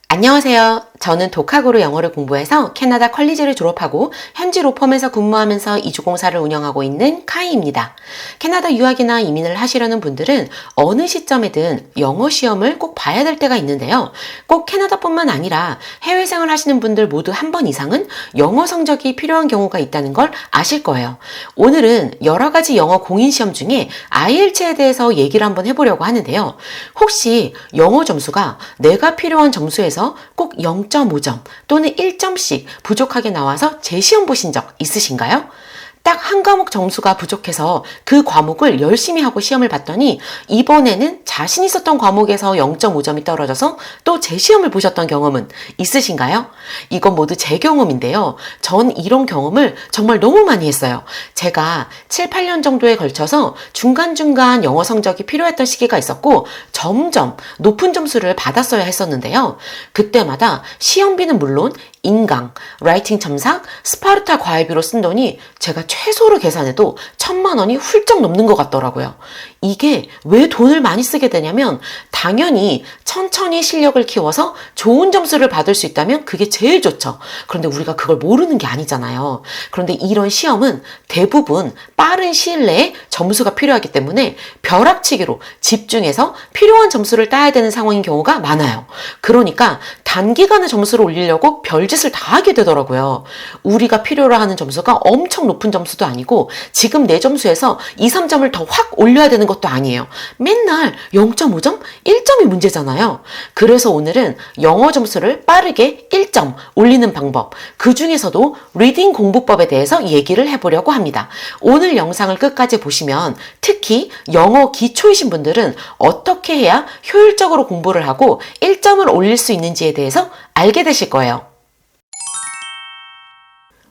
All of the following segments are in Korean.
안녕하세요. 저는 독학으로 영어를 공부해서 캐나다 컬리지를 졸업하고 현지 로펌에서 근무하면서 이주공사를 운영하고 있는 카이입니다. 캐나다 유학이나 이민을 하시려는 분들은 어느 시점에든 영어 시험을 꼭 봐야 될 때가 있는데요. 꼭 캐나다뿐만 아니라 해외 생활 하시는 분들 모두 한 번 이상은 영어 성적이 필요한 경우가 있다는 걸 아실 거예요. 오늘은 여러 가지 영어 공인 시험 중에 IELTS에 대해서 얘기를 한번 해보려고 하는데요. 혹시 영어 점수가 내가 필요한 점수에서 꼭 0.5점 또는 1점씩 부족하게 나와서 재시험 보신 적 있으신가요? 딱 한 과목 점수가 부족해서 그 과목을 열심히 하고 시험을 봤더니 이번에는 자신 있었던 과목에서 0.5점이 떨어져서 또 재시험을 보셨던 경험은 있으신가요? 이건 모두 제 경험인데요. 전 이런 경험을 정말 너무 많이 했어요. 제가 7, 8년 정도에 걸쳐서 중간중간 영어 성적이 필요했던 시기가 있었고 점점 높은 점수를 받았어야 했었는데요. 그때마다 시험비는 물론 인강, 라이팅 첨삭, 스파르타 과외비로 쓴 돈이 제가 최소로 계산해도 1,000만 원이 훌쩍 넘는 것 같더라고요. 이게 왜 돈을 많이 쓰게 되냐면 당연히 천천히 실력을 키워서 좋은 점수를 받을 수 있다면 그게 제일 좋죠. 그런데 우리가 그걸 모르는 게 아니잖아요. 그런데 이런 시험은 대부분 빠른 시일 내에 점수가 필요하기 때문에 벼락치기로 집중해서 필요한 점수를 따야 되는 상황인 경우가 많아요. 그러니까 단기간에 점수를 올리려고 별짓을 다 하게 되더라고요. 우리가 필요로 하는 점수가 엄청 높은 점수도 아니고 지금 내 점수에서 2, 3점을 더 확 올려야 되는 것도 아니에요. 맨날 0.5점? 1점이 문제잖아요. 그래서 오늘은 영어 점수를 빠르게 1점 올리는 방법, 그 중에서도 리딩 공부법에 대해서 얘기를 해보려고 합니다. 오늘 영상을 끝까지 보시면 특히 영어 기초이신 분들은 어떻게 해야 효율적으로 공부를 하고 1점을 올릴 수 있는지에 대해서 알게 되실 거예요.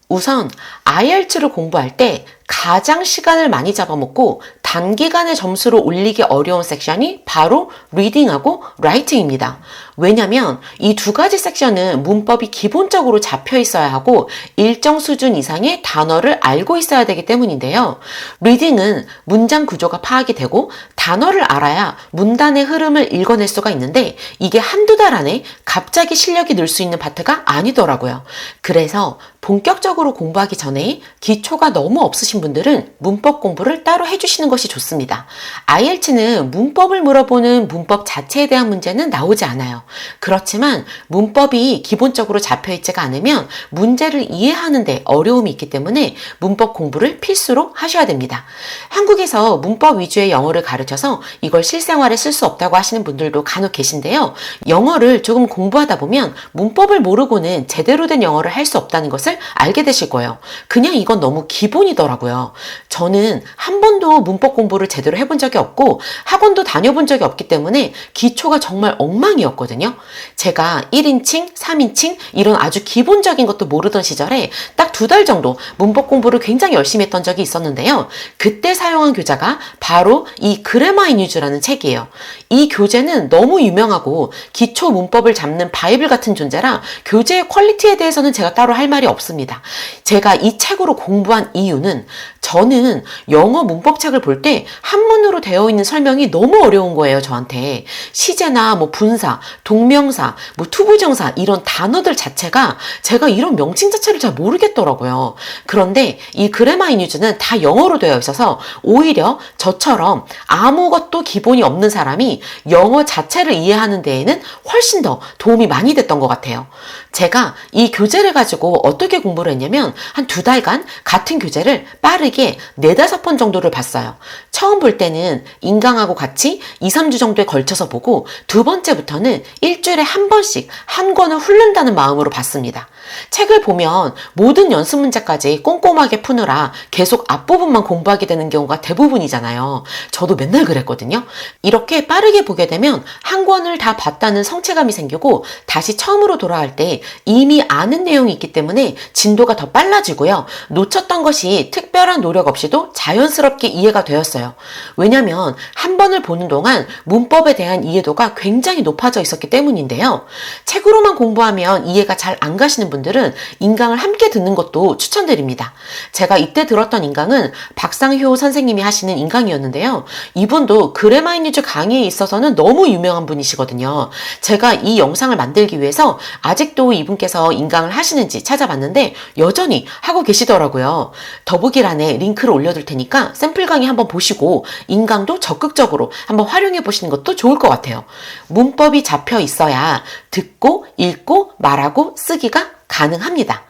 우선 IELTS를 공부할 때 가장 시간을 많이 잡아먹고 단기간에 점수를 올리기 어려운 섹션이 바로 리딩하고 라이팅입니다. 왜냐면 이 두 가지 섹션은 문법이 기본적으로 잡혀 있어야 하고 일정 수준 이상의 단어를 알고 있어야 되기 때문인데요. 리딩은 문장 구조가 파악이 되고 단어를 알아야 문단의 흐름을 읽어낼 수가 있는데 이게 한두 달 안에 갑자기 실력이 늘 수 있는 파트가 아니더라고요. 그래서 본격적으로 공부하기 전에 기초가 너무 없으신 분들은 문법 공부를 따로 해주시는 것이 좋습니다. IELTS는 문법을 물어보는 문법 자체에 대한 문제는 나오지 않아요. 그렇지만 문법이 기본적으로 잡혀있지가 않으면 문제를 이해하는 데 어려움이 있기 때문에 문법 공부를 필수로 하셔야 됩니다. 한국에서 문법 위주의 영어를 가르쳐서 이걸 실생활에 쓸 수 없다고 하시는 분들도 간혹 계신데요. 영어를 조금 공부하다 보면 문법을 모르고는 제대로 된 영어를 할 수 없다는 것을 알게 되실 거예요. 그냥 이건 너무 기본이더라고요. 저는 한 번도 문법 공부를 제대로 해본 적이 없고 학원도 다녀본 적이 없기 때문에 기초가 정말 엉망이었거든요. 제가 1인칭, 3인칭 이런 아주 기본적인 것도 모르던 시절에 딱 2달 정도 문법 공부를 굉장히 열심히 했던 적이 있었는데요. 그때 사용한 교재가 바로 이 그래머 인 유즈라는 책이에요. 이 교재는 너무 유명하고 기초 문법을 잡는 바이블 같은 존재라 교재의 퀄리티에 대해서는 제가 따로 할 말이 없습니다. 제가 이 책으로 공부한 이유는 저는 영어 문법책을 볼 때 한문으로 되어 있는 설명이 너무 어려운 거예요, 저한테. 시제나 분사, 동명사, 투부정사 이런 단어들 자체가 제가 이런 명칭 자체를 잘 모르겠더라고요. 그런데 이 그래머 인 유즈는 다 영어로 되어 있어서 오히려 저처럼 아무것도 기본이 없는 사람이 영어 자체를 이해하는 데에는 훨씬 더 도움이 많이 됐던 것 같아요. 제가 이 교재를 가지고 어떻게 공부를 했냐면 한 2달간 같은 교재를 빠르게 4-5번 정도를 봤어요. 처음 볼 때는 인강하고 같이 2-3주 정도에 걸쳐서 보고 두 번째부터는 일주일에 한 번씩 한 권을 훑는다는 마음으로 봤습니다. 책을 보면 모든 연습 문제까지 꼼꼼하게 푸느라 계속 앞부분만 공부하게 되는 경우가 대부분이잖아요. 저도 맨날 그랬거든요. 이렇게 빠르게 보게 되면 한 권을 다 봤다는 성취감이 생기고 다시 처음으로 돌아갈 때 이미 아는 내용이 있기 때문에 진도가 더 빨라지고요. 놓쳤던 것이 특별한 노력 없이도 자연스럽게 이해가 되었어요. 왜냐면 한 번을 보는 동안 문법에 대한 이해도가 굉장히 높아져 있었기 때문인데요. 책으로만 공부하면 이해가 잘 안 가시는 분들은 인강을 함께 듣는 것도 추천드립니다. 제가 이때 들었던 인강은 박상효 선생님이 하시는 인강이었는데요. 이분도 그래마이니즈 강의에 있어서는 너무 유명한 분이시거든요. 제가 이 영상을 만들기 위해서 아직도 이분께서 인강을 하시는지 찾아봤는데 여전히 하고 계시더라고요. 더보기란에 링크를 올려둘 테니까 샘플 강의 한번 보시고 인강도 적극적으로 한번 활용해 보시는 것도 좋을 것 같아요. 문법이 잡혀 있어야 듣고 읽고 말하고 쓰기가 가능합니다.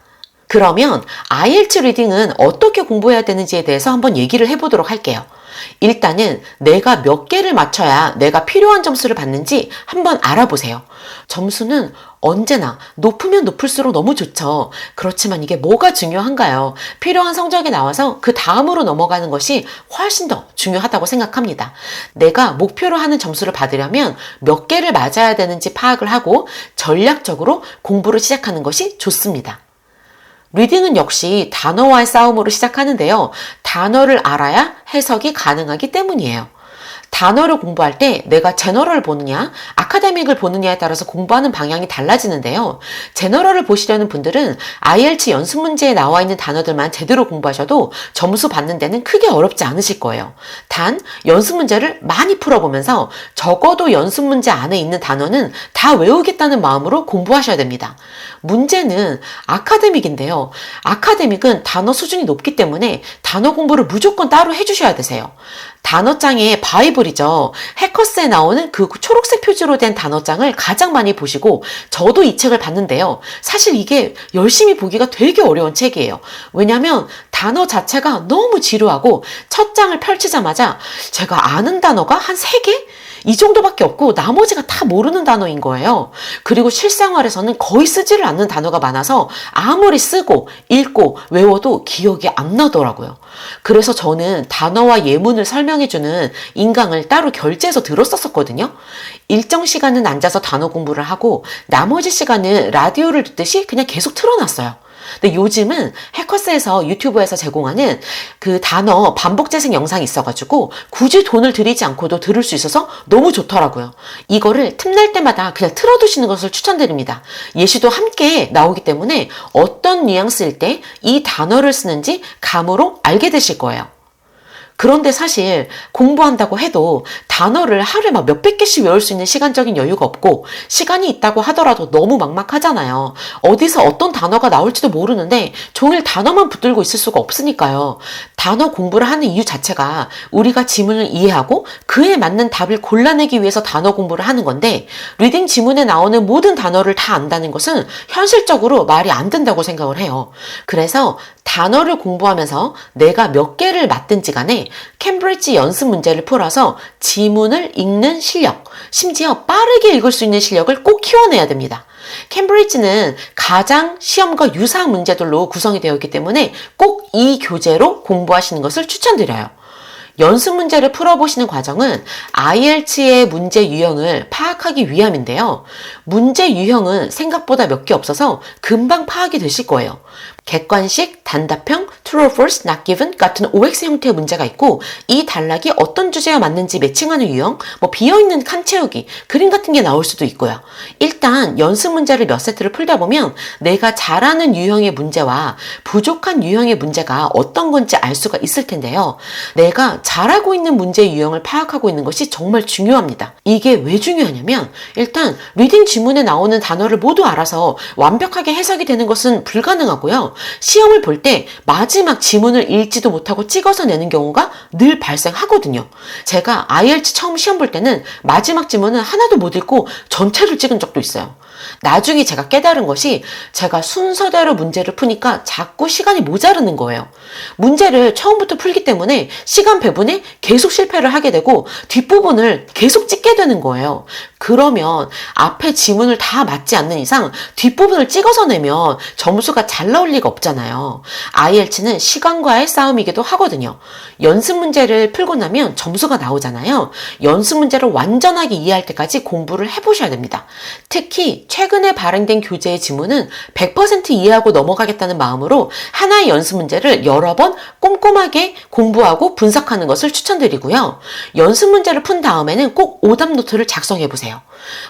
그러면 IELTS 리딩은 어떻게 공부해야 되는지에 대해서 한번 얘기를 해보도록 할게요. 일단은 내가 몇 개를 맞춰야 내가 필요한 점수를 받는지 한번 알아보세요. 점수는 언제나 높으면 높을수록 너무 좋죠. 그렇지만 이게 뭐가 중요한가요? 필요한 성적이 나와서 그 다음으로 넘어가는 것이 훨씬 더 중요하다고 생각합니다. 내가 목표로 하는 점수를 받으려면 몇 개를 맞아야 되는지 파악을 하고 전략적으로 공부를 시작하는 것이 좋습니다. 리딩은 역시 단어와의 싸움으로 시작하는데요. 단어를 알아야 해석이 가능하기 때문이에요. 단어를 공부할 때 내가 제너럴을 보느냐, 아카데믹을 보느냐에 따라서 공부하는 방향이 달라지는데요. 제너럴을 보시려는 분들은 IELTS 연습 문제에 나와 있는 단어들만 제대로 공부하셔도 점수 받는 데는 크게 어렵지 않으실 거예요. 단, 연습 문제를 많이 풀어보면서 적어도 연습 문제 안에 있는 단어는 다 외우겠다는 마음으로 공부하셔야 됩니다. 문제는 아카데믹인데요. 아카데믹은 단어 수준이 높기 때문에 단어 공부를 무조건 따로 해주셔야 되세요. 단어장의 바이블이죠. 해커스에 나오는 그 초록색 표지로 된 단어장을 가장 많이 보시고 저도 이 책을 봤는데요. 사실 이게 열심히 보기가 되게 어려운 책이에요. 왜냐하면 단어 자체가 너무 지루하고 첫 장을 펼치자마자 제가 아는 단어가 한 3개? 이 정도밖에 없고 나머지가 다 모르는 단어인 거예요. 그리고 실생활에서는 거의 쓰지를 않는 단어가 많아서 아무리 쓰고 읽고 외워도 기억이 안 나더라고요. 그래서 저는 단어와 예문을 설명해주는 인강을 따로 결제해서 들었었거든요. 일정 시간은 앉아서 단어 공부를 하고 나머지 시간은 라디오를 듣듯이 그냥 계속 틀어놨어요. 근데 요즘은 해커스에서 유튜브에서 제공하는 그 단어 반복 재생 영상이 있어가지고 굳이 돈을 들이지 않고도 들을 수 있어서 너무 좋더라고요. 이거를 틈날 때마다 그냥 틀어두시는 것을 추천드립니다. 예시도 함께 나오기 때문에 어떤 뉘앙스일 때 이 단어를 쓰는지 감으로 알게 되실 거예요. 그런데 사실 공부한다고 해도 단어를 하루에 막 몇백 개씩 외울 수 있는 시간적인 여유가 없고 시간이 있다고 하더라도 너무 막막하잖아요. 어디서 어떤 단어가 나올지도 모르는데 종일 단어만 붙들고 있을 수가 없으니까요. 단어 공부를 하는 이유 자체가 우리가 지문을 이해하고 그에 맞는 답을 골라내기 위해서 단어 공부를 하는 건데 리딩 지문에 나오는 모든 단어를 다 안다는 것은 현실적으로 말이 안 된다고 생각을 해요. 그래서 단어를 공부하면서 내가 몇 개를 맞든지 간에 캠브리지 연습 문제를 풀어서 지문을 읽는 실력, 심지어 빠르게 읽을 수 있는 실력을 꼭 키워내야 됩니다. 캠브리지는 가장 시험과 유사한 문제들로 구성이 되어 있기 때문에 꼭 이 교재로 공부하시는 것을 추천드려요. 연습 문제를 풀어보시는 과정은 IELTS의 문제 유형을 파악하기 위함인데요. 문제 유형은 생각보다 몇 개 없어서 금방 파악이 되실 거예요. 객관식, 단답형, true or false, not given 같은 OX 형태의 문제가 있고 이 단락이 어떤 주제와 맞는지 매칭하는 유형, 비어있는 칸 채우기, 그림 같은 게 나올 수도 있고요. 일단 연습 문제를 몇 세트를 풀다 보면 내가 잘하는 유형의 문제와 부족한 유형의 문제가 어떤 건지 알 수가 있을 텐데요. 내가 잘하고 있는 문제 유형을 파악하고 있는 것이 정말 중요합니다. 이게 왜 중요하냐면 일단 리딩 지문에 나오는 단어를 모두 알아서 완벽하게 해석이 되는 것은 불가능하고요. 시험을 볼 때 마지막 지문을 읽지도 못하고 찍어서 내는 경우가 늘 발생하거든요. 제가 IELTS 처음 시험 볼 때는 마지막 지문은 하나도 못 읽고 전체를 찍은 적도 있어요. 나중에 제가 깨달은 것이 제가 순서대로 문제를 푸니까 자꾸 시간이 모자르는 거예요. 문제를 처음부터 풀기 때문에 시간 배분에 계속 실패를 하게 되고 뒷부분을 계속 찍게 되는 거예요. 그러면 앞에 지문을 다 맞지 않는 이상 뒷부분을 찍어서 내면 점수가 잘 나올 리가 없잖아요. IELTS는 시간과의 싸움이기도 하거든요. 연습 문제를 풀고 나면 점수가 나오잖아요. 연습 문제를 완전하게 이해할 때까지 공부를 해보셔야 됩니다. 특히 최근에 발행된 교재의 지문은 100% 이해하고 넘어가겠다는 마음으로 하나의 연습 문제를 여러 번 꼼꼼하게 공부하고 분석하는 것을 추천드리고요. 연습 문제를 푼 다음에는 꼭 오답 노트를 작성해 보세요.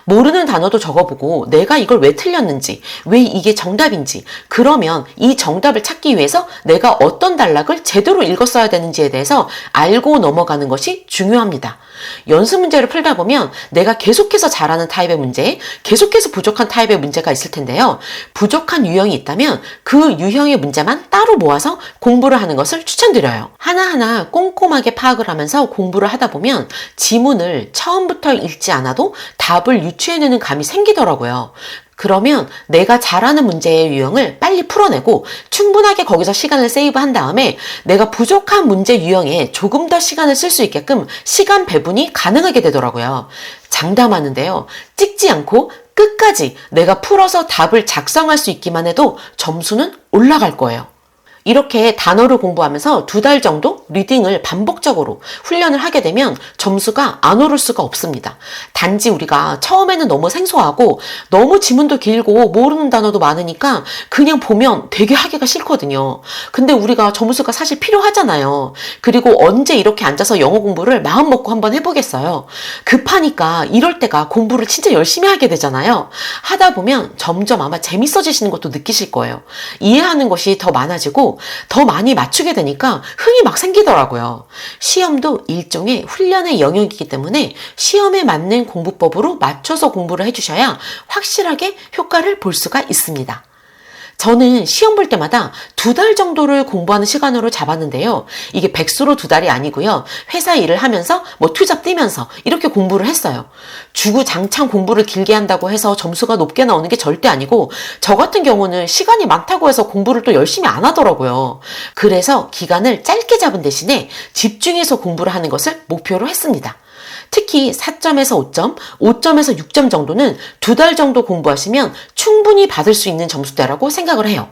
모르는 단어도 적어보고 내가 이걸 왜 틀렸는지, 왜 이게 정답인지, 그러면 이 정답을 찾기 위해서 내가 어떤 단락을 제대로 읽었어야 되는지에 대해서 알고 넘어가는 것이 중요합니다. 연습 문제를 풀다 보면 내가 계속해서 잘하는 타입의 문제, 계속해서 부족한 타입의 문제가 있을 텐데요. 부족한 유형이 있다면 그 유형의 문제만 따로 모아서 공부를 하는 것을 추천드려요. 하나하나 꼼꼼하게 파악을 하면서 공부를 하다 보면 지문을 처음부터 읽지 않아도 답을 유추해내는 감이 생기더라고요. 그러면 내가 잘하는 문제의 유형을 빨리 풀어내고 충분하게 거기서 시간을 세이브한 다음에 내가 부족한 문제 유형에 조금 더 시간을 쓸 수 있게끔 시간 배분이 가능하게 되더라고요. 장담하는데요. 찍지 않고 끝까지 내가 풀어서 답을 작성할 수 있기만 해도 점수는 올라갈 거예요. 이렇게 단어를 공부하면서 2달 정도 리딩을 반복적으로 훈련을 하게 되면 점수가 안 오를 수가 없습니다. 단지 우리가 처음에는 너무 생소하고 너무 지문도 길고 모르는 단어도 많으니까 그냥 보면 되게 하기가 싫거든요. 근데 우리가 점수가 사실 필요하잖아요. 그리고 언제 이렇게 앉아서 영어 공부를 마음 먹고 한번 해보겠어요. 급하니까 이럴 때가 공부를 진짜 열심히 하게 되잖아요. 하다 보면 점점 아마 재밌어지시는 것도 느끼실 거예요. 이해하는 것이 더 많아지고 더 많이 맞추게 되니까 흥이 막 생기더라고요. 시험도 일종의 훈련의 영역이기 때문에 시험에 맞는 공부법으로 맞춰서 공부를 해주셔야 확실하게 효과를 볼 수가 있습니다. 저는 시험 볼 때마다 2달 정도를 공부하는 시간으로 잡았는데요. 이게 백수로 2달이 아니고요. 회사 일을 하면서 투잡 뛰면서 이렇게 공부를 했어요. 주구장창 공부를 길게 한다고 해서 점수가 높게 나오는 게 절대 아니고 저 같은 경우는 시간이 많다고 해서 공부를 또 열심히 안 하더라고요. 그래서 기간을 짧게 잡은 대신에 집중해서 공부를 하는 것을 목표로 했습니다. 특히 4점에서 5점, 5점에서 6점 정도는 2달 정도 공부하시면 충분히 받을 수 있는 점수대라고 생각을 해요.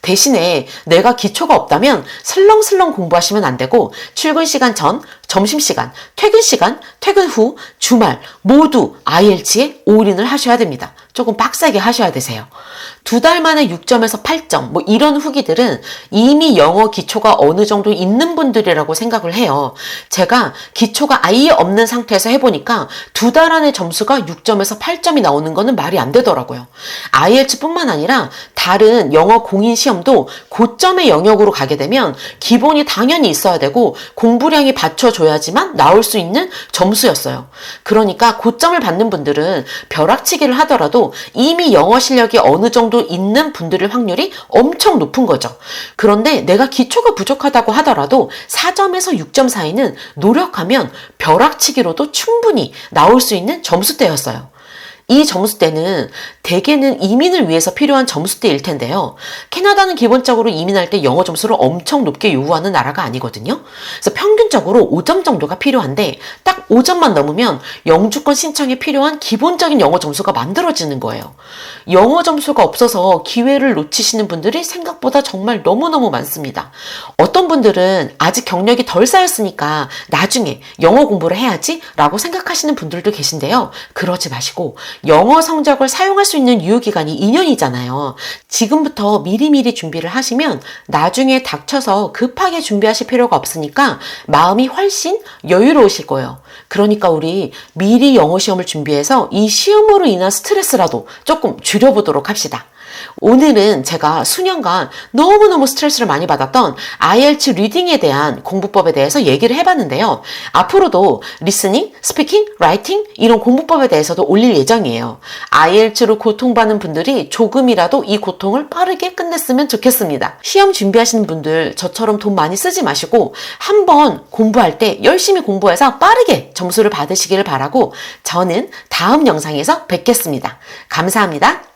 대신에 내가 기초가 없다면 슬렁슬렁 공부하시면 안 되고 출근 시간 전, 점심시간, 퇴근 시간, 퇴근 후, 주말 모두 IELTS에 올인을 하셔야 됩니다. 조금 빡세게 하셔야 되세요. 2달 만에 6점에서 8점 이런 후기들은 이미 영어 기초가 어느 정도 있는 분들이라고 생각을 해요. 제가 기초가 아예 없는 상태에서 해보니까 2달 안에 점수가 6점에서 8점이 나오는 거는 말이 안 되더라고요. IELTS뿐만 아니라 다른 영어 공인 시험도 고점의 영역으로 가게 되면 기본이 당연히 있어야 되고 공부량이 받쳐줘야지만 나올 수 있는 점수였어요. 그러니까 고점을 받는 분들은 벼락치기를 하더라도 이미 영어 실력이 어느 정도 있는 분들의 확률이 엄청 높은 거죠. 그런데 내가 기초가 부족하다고 하더라도 4점에서 6점 사이는 노력하면 벼락치기로도 충분히 나올 수 있는 점수대였어요. 이 점수대는 대개는 이민을 위해서 필요한 점수대일 텐데요. 캐나다는 기본적으로 이민할 때 영어 점수를 엄청 높게 요구하는 나라가 아니거든요. 그래서 평균적으로 5점 정도가 필요한데 딱 5점만 넘으면 영주권 신청에 필요한 기본적인 영어 점수가 만들어지는 거예요. 영어 점수가 없어서 기회를 놓치시는 분들이 생각보다 정말 너무너무 많습니다. 어떤 분들은 아직 경력이 덜 쌓였으니까 나중에 영어 공부를 해야지 라고 생각하시는 분들도 계신데요. 그러지 마시고 영어 성적을 사용할 수 있는 유효기간이 2년이잖아요. 지금부터 미리미리 준비를 하시면 나중에 닥쳐서 급하게 준비하실 필요가 없으니까 마음이 훨씬 여유로우실 거예요. 그러니까 우리 미리 영어 시험을 준비해서 이 시험으로 인한 스트레스라도 조금 줄여보도록 합시다. 오늘은 제가 수년간 너무너무 스트레스를 많이 받았던 IELTS 리딩에 대한 공부법에 대해서 얘기를 해봤는데요. 앞으로도 리스닝, 스피킹, 라이팅 이런 공부법에 대해서도 올릴 예정이에요. IELTS로 고통받는 분들이 조금이라도 이 고통을 빠르게 끝냈으면 좋겠습니다. 시험 준비하시는 분들 저처럼 돈 많이 쓰지 마시고 한번 공부할 때 열심히 공부해서 빠르게 점수를 받으시기를 바라고 저는 다음 영상에서 뵙겠습니다. 감사합니다.